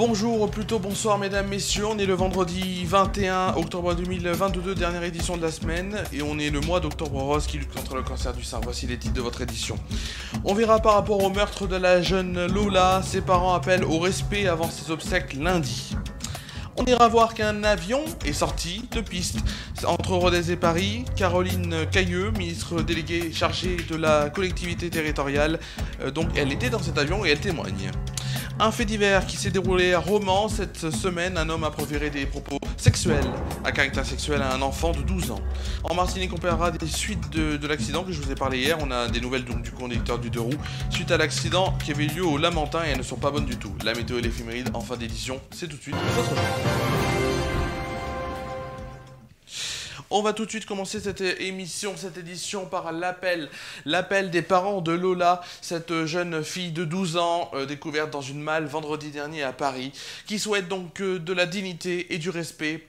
Bonjour, ou plutôt bonsoir mesdames, messieurs, on est le vendredi 21 octobre 2022, dernière édition de la semaine, et on est le mois d'octobre rose qui lutte contre le cancer du sein. Voici les titres de votre édition. On verra par rapport au meurtre de la jeune Lola, ses parents appellent au respect avant ses obsèques lundi. On ira voir qu'un avion est sorti de piste entre Rodez et Paris. Caroline Cayeux, ministre déléguée chargée de la collectivité territoriale, donc elle était dans cet avion et elle témoigne. Un fait divers qui s'est déroulé à Romans cette semaine, un homme a proféré des propos sexuels à caractère sexuel à un enfant de 12 ans. En Martinique, on parlera des suites de l'accident que je vous ai parlé hier. On a des nouvelles donc, du conducteur du deux roues suite à l'accident qui avait lieu au Lamentin et elles ne sont pas bonnes du tout. La météo et l'éphéméride en fin d'édition, c'est tout de suite votre jour. On va tout de suite commencer cette édition par l'appel des parents de Lola, cette jeune fille de 12 ans découverte dans une malle vendredi dernier à Paris, qui souhaite donc de la dignité et du respect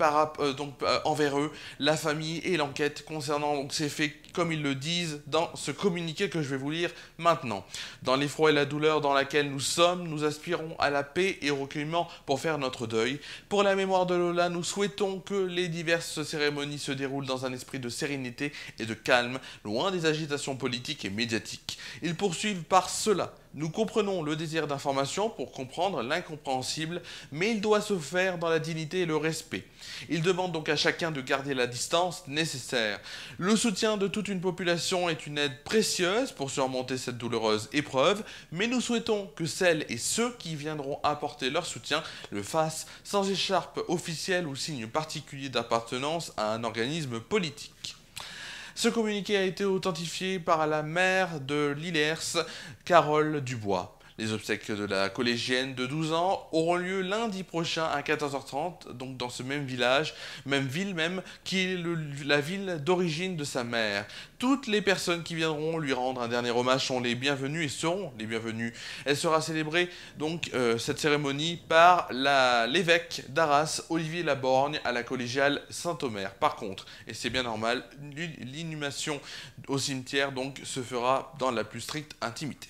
envers eux, la famille et l'enquête concernant donc, ces faits comme ils le disent dans ce communiqué que je vais vous lire maintenant. Dans l'effroi et la douleur dans laquelle nous sommes, nous aspirons à la paix et au recueillement pour faire notre deuil. Pour la mémoire de Lola, nous souhaitons que les diverses cérémonies se déroulent dans un esprit de sérénité et de calme, loin des agitations politiques et médiatiques. Ils poursuivent par cela. Nous comprenons le désir d'information pour comprendre l'incompréhensible, mais il doit se faire dans la dignité et le respect. Ils demandent donc à chacun de garder la distance nécessaire. Le soutien de toute une population est une aide précieuse pour surmonter cette douloureuse épreuve, mais nous souhaitons que celles et ceux qui viendront apporter leur soutien le fassent sans écharpe officielle ou signe particulier d'appartenance à un organisme politique. Ce communiqué a été authentifié par la maire de Lillers, Carole Dubois. Les obsèques de la collégienne de 12 ans auront lieu lundi prochain à 14h30, donc dans ce même village, même ville même, qui est la ville d'origine de sa mère. Toutes les personnes qui viendront lui rendre un dernier hommage sont les bienvenues et seront les bienvenues. Elle sera célébrée, donc, cette cérémonie par l'évêque d'Arras, Olivier Laborgne, à la collégiale Saint-Omer. Par contre, et c'est bien normal, l'inhumation au cimetière donc, se fera dans la plus stricte intimité.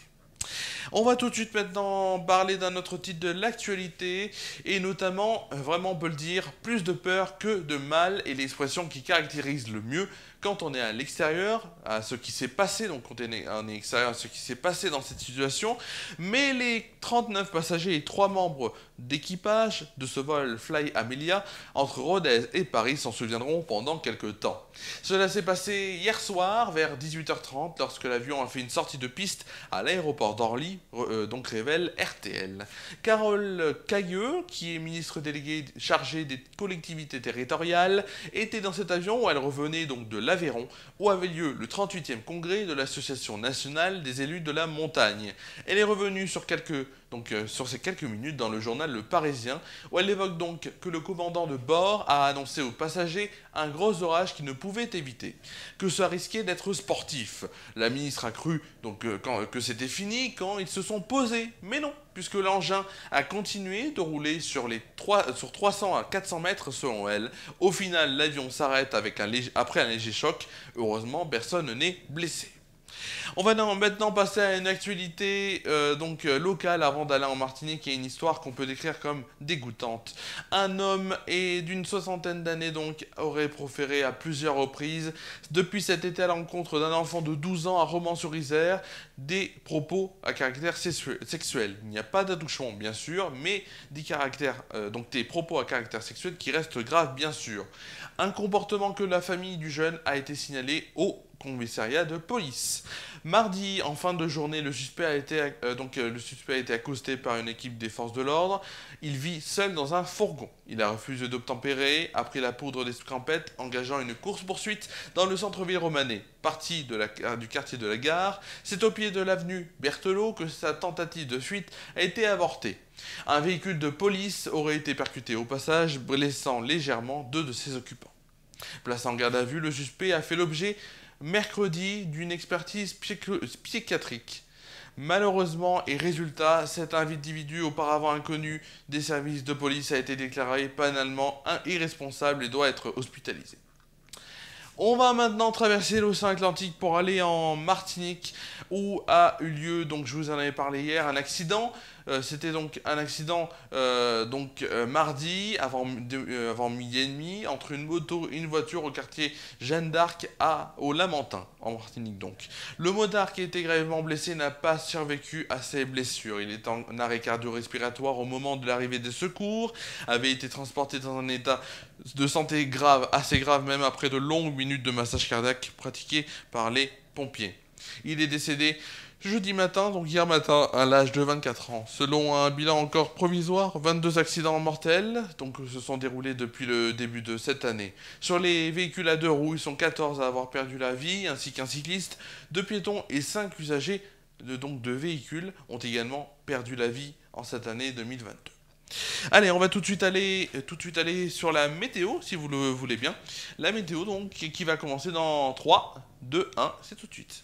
On va tout de suite maintenant parler d'un autre titre de l'actualité et notamment, vraiment on peut le dire, plus de peur que de mal est l'expression qui caractérise le mieux quand on est à l'extérieur, à ce qui s'est passé, donc quand on est extérieur à ce qui s'est passé dans cette situation, mais les 39 passagers et 3 membres d'équipage de ce vol Fly Amelia entre Rodez et Paris s'en souviendront pendant quelques temps. Cela s'est passé hier soir vers 18h30 lorsque l'avion a fait une sortie de piste à l'aéroport d'Orly, donc révèle RTL. Carole Cayeux, qui est ministre déléguée chargée des collectivités territoriales, était dans cet avion où elle revenait donc de l'Aveyron, où avait lieu le 38e congrès de l'Association nationale des élus de la montagne. Elle est revenue sur ces quelques minutes dans le journal Le Parisien, où elle évoque donc que le commandant de bord a annoncé aux passagers un gros orage qui ne pouvait éviter, que ça risquait d'être sportif. La ministre a cru donc que c'était fini quand ils se sont posés, mais non, puisque l'engin a continué de rouler sur 300 à 400 mètres selon elle. Au final, l'avion s'arrête après un léger choc. Heureusement, personne n'est blessé. On va maintenant passer à une actualité locale avant d'aller en Martinique et une histoire qu'on peut décrire comme dégoûtante. Un homme d'une soixantaine d'années donc aurait proféré à plusieurs reprises depuis cet été à l'encontre d'un enfant de 12 ans à Romans-sur-Isère des propos à caractère sexuel. Il n'y a pas d'attouchement bien sûr, mais des propos à caractère sexuel qui restent graves bien sûr. Un comportement que la famille du jeune a été signalé au commissariat de police. Mardi, en fin de journée, le suspect a été accosté par une équipe des forces de l'ordre. Il vit seul dans un fourgon. Il a refusé d'obtempérer, a pris la poudre d'escampette, engageant une course-poursuite dans le centre-ville romanais. Parti du quartier de la Gare, c'est au pied de l'avenue Berthelot que sa tentative de fuite a été avortée. Un véhicule de police aurait été percuté au passage, blessant légèrement 2 de ses occupants. Placé en garde à vue, le suspect a fait l'objet mercredi d'une expertise psychiatrique. Malheureusement et résultat, cet individu auparavant inconnu des services de police a été déclaré pénalement irresponsable et doit être hospitalisé. On va maintenant traverser l'océan Atlantique pour aller en Martinique où a eu lieu, donc je vous en avais parlé hier, un accident C'était donc un accident mardi avant midi et demi entre une moto et une voiture au quartier Jeanne d'Arc au Lamentin, en Martinique donc. Le motard qui a été grièvement blessé n'a pas survécu à ses blessures. Il est en arrêt cardio-respiratoire au moment de l'arrivée des secours, avait été transporté dans un état de santé grave, assez grave même après de longues minutes de massage cardiaque pratiqué par les pompiers. Il est décédé jeudi matin, donc hier matin, à l'âge de 24 ans. Selon un bilan encore provisoire, 22 accidents mortels se sont déroulés depuis le début de cette année. Sur les véhicules à deux roues, ils sont 14 à avoir perdu la vie, ainsi qu'un cycliste, 2 piétons et 5 usagers de véhicules ont également perdu la vie en cette année 2022. Allez, on va tout de suite aller sur la météo, si vous le voulez bien. La météo, donc, qui va commencer dans 3, 2, 1, c'est tout de suite.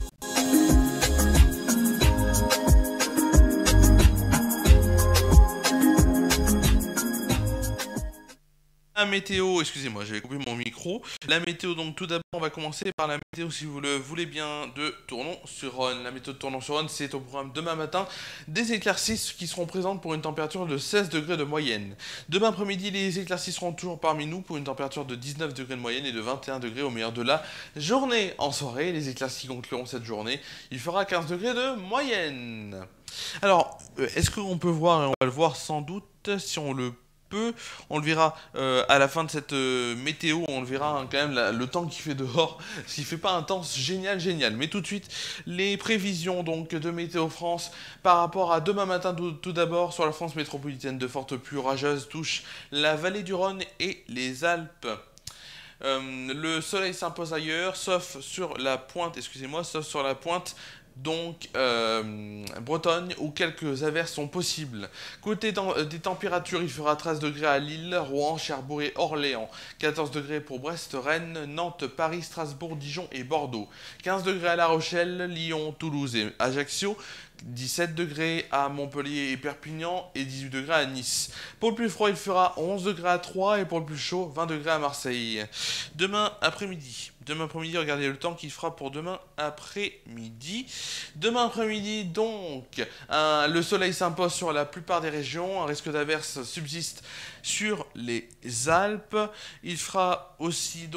La météo, excusez-moi, j'avais coupé mon micro. La météo, donc tout d'abord, on va commencer par la météo, si vous le voulez bien, de Tournon-sur-Rhône. La météo de Tournon-sur-Rhône, c'est au programme demain matin. Des éclaircies qui seront présentes pour une température de 16 degrés de moyenne. Demain après-midi, les éclaircies seront toujours parmi nous pour une température de 19 degrés de moyenne et de 21 degrés au meilleur de la journée. En soirée, les éclaircies concluront cette journée. Il fera 15 degrés de moyenne. Alors, est-ce qu'on peut voir, et on va le voir sans doute, si on le peu. On le verra à la fin de cette météo, on le verra quand même le temps qu'il fait dehors, s'il fait pas un temps génial. Mais tout de suite, les prévisions donc de Météo France par rapport à demain matin tout d'abord sur la France métropolitaine. De fortes pluies orageuses touchent la vallée du Rhône et les Alpes. Le soleil s'impose ailleurs, sauf sur la pointe, donc Bretagne où quelques averses sont possibles. Côté des températures, il fera 13 degrés à Lille, Rouen, Cherbourg et Orléans, 14 degrés pour Brest, Rennes, Nantes, Paris, Strasbourg, Dijon et Bordeaux, 15 degrés à La Rochelle, Lyon, Toulouse et Ajaccio, 17 degrés à Montpellier et Perpignan et 18 degrés à Nice. Pour le plus froid, il fera 11 degrés à Troyes et pour le plus chaud, 20 degrés à Marseille. Demain après-midi, regardez le temps qu'il fera pour demain après-midi. Demain après-midi, donc, le soleil s'impose sur la plupart des régions. Un risque d'averse subsiste sur les Alpes. Il fera aussi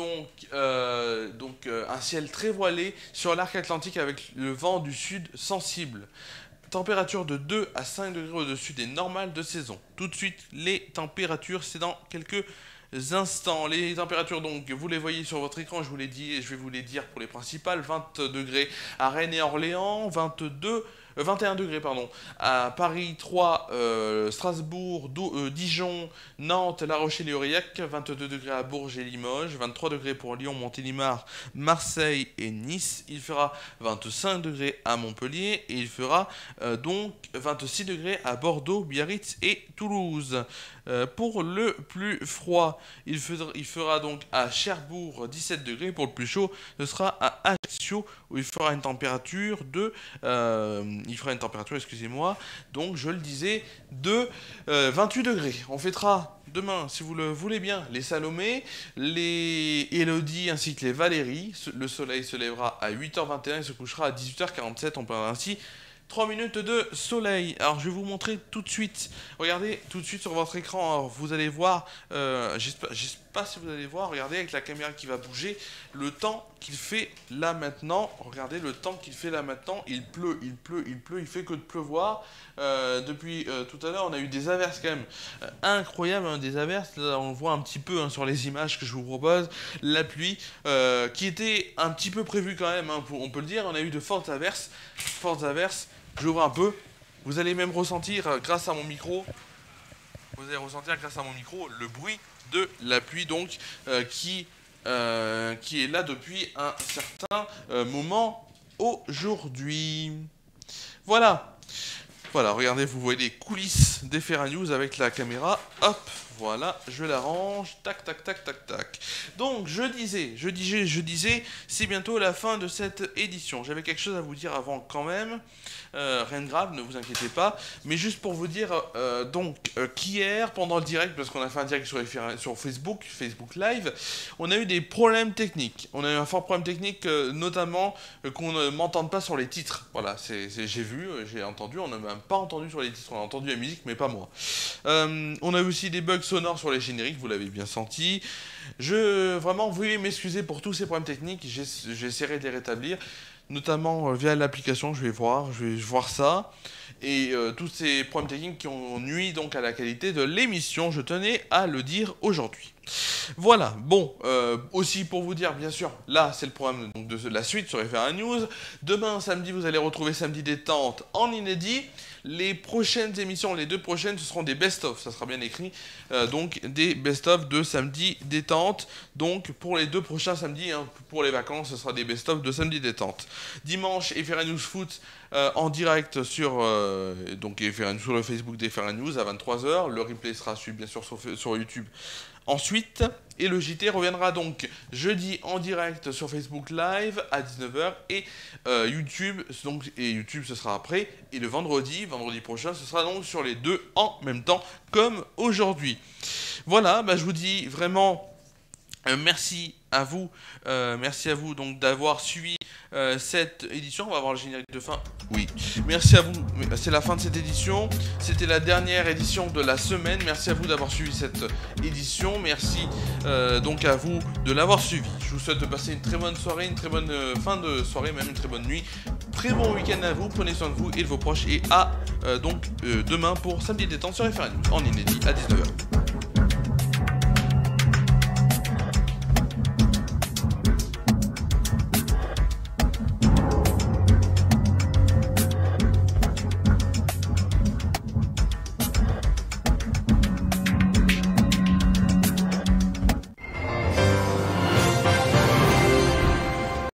un ciel très voilé sur l'arc atlantique avec le vent du sud sensible. Température de 2 à 5 degrés au-dessus des normales de saison. Tout de suite, les températures, c'est dans quelques instants. Les températures, donc, vous les voyez sur votre écran, je vous l'ai dit et je vais vous les dire pour les principales. 20 degrés à Rennes et Orléans, 21 degrés à Paris, Troyes, Strasbourg, Dijon, Nantes, La Rochelle et Aurillac, 22 degrés à Bourges et Limoges, 23 degrés pour Lyon, Montélimar, Marseille et Nice. Il fera 25 degrés à Montpellier et il fera 26 degrés à Bordeaux, Biarritz et Toulouse. Pour le plus froid, il fera donc à Cherbourg 17 degrés. Pour le plus chaud, ce sera à Ajaccio où il fera une température donc je le disais, de 28 degrés. On fêtera demain, si vous le voulez bien, les Salomé, les Élodie ainsi que les Valérie. Le soleil se lèvera à 8h21 et se couchera à 18h47. On perdra ainsi 3 minutes de soleil. Alors je vais vous montrer tout de suite. Regardez tout de suite sur votre écran. Alors, vous allez voir, je sais pas si vous allez voir, regardez avec la caméra qui va bouger, le temps qu'il fait là maintenant. Regardez le temps qu'il fait là maintenant. Il pleut, il fait que de pleuvoir. Depuis tout à l'heure, on a eu des averses quand même incroyables, des averses. Là, on le voit un petit peu sur les images que je vous propose. La pluie qui était un petit peu prévue quand même, on peut le dire. On a eu de fortes averses. J'ouvre un peu. Vous allez même ressentir grâce à mon micro. Le bruit de la pluie donc qui est là depuis un certain moment aujourd'hui. Voilà, regardez, vous voyez les coulisses des FR News avec la caméra. Hop, voilà, je la range. Tac, tac, tac, tac, tac. Donc, je disais, c'est bientôt la fin de cette édition. J'avais quelque chose à vous dire avant quand même. Rien de grave, ne vous inquiétez pas. Mais juste pour vous dire, qu'hier, pendant le direct, parce qu'on a fait un direct sur Facebook Live, on a eu des problèmes techniques. On a eu un fort problème technique, notamment qu'on ne m'entende pas sur les titres. Voilà, j'ai vu, j'ai entendu, on n'a même pas entendu sur les titres, on a entendu la musique, mais pas moi. On a eu aussi des bugs sonores sur les génériques, vous l'avez bien senti. Vraiment, veuillez m'excuser pour tous ces problèmes techniques, j'essaierai de les rétablir. Notamment via l'application, je vais voir ça. Et tous ces problèmes techniques qui ont nui donc à la qualité de l'émission, je tenais à le dire aujourd'hui. Voilà, bon, aussi pour vous dire, bien sûr, là c'est le programme donc, de la suite sur FR News. Demain, samedi, vous allez retrouver Samedi Détente en inédit. Les prochaines émissions, les 2 prochaines, ce seront des best-of, ça sera bien écrit. Donc des best-of de Samedi Détente. Donc pour les 2 prochains samedis, hein, pour les vacances, ce sera des best-of de Samedi Détente. Dimanche, FR News Foot en direct sur, sur le Facebook des FR News à 23h. Le replay sera suivi bien sûr sur YouTube. Ensuite, et le JT reviendra donc jeudi en direct sur Facebook Live à 19h et YouTube ce sera après. Et le vendredi prochain, ce sera donc sur les 2 en même temps comme aujourd'hui. Voilà, je vous dis vraiment merci à vous donc d'avoir suivi cette édition. On va voir le générique de fin. Oui, merci à vous. C'est la fin de cette édition. C'était la dernière édition de la semaine. Merci à vous d'avoir suivi cette édition. Merci donc à vous de l'avoir suivi. Je vous souhaite de passer une très bonne soirée, une très bonne fin de soirée, même une très bonne nuit. Très bon week-end à vous. Prenez soin de vous et de vos proches. Et à demain pour Samedi Détente sur FR News en inédit à 19h.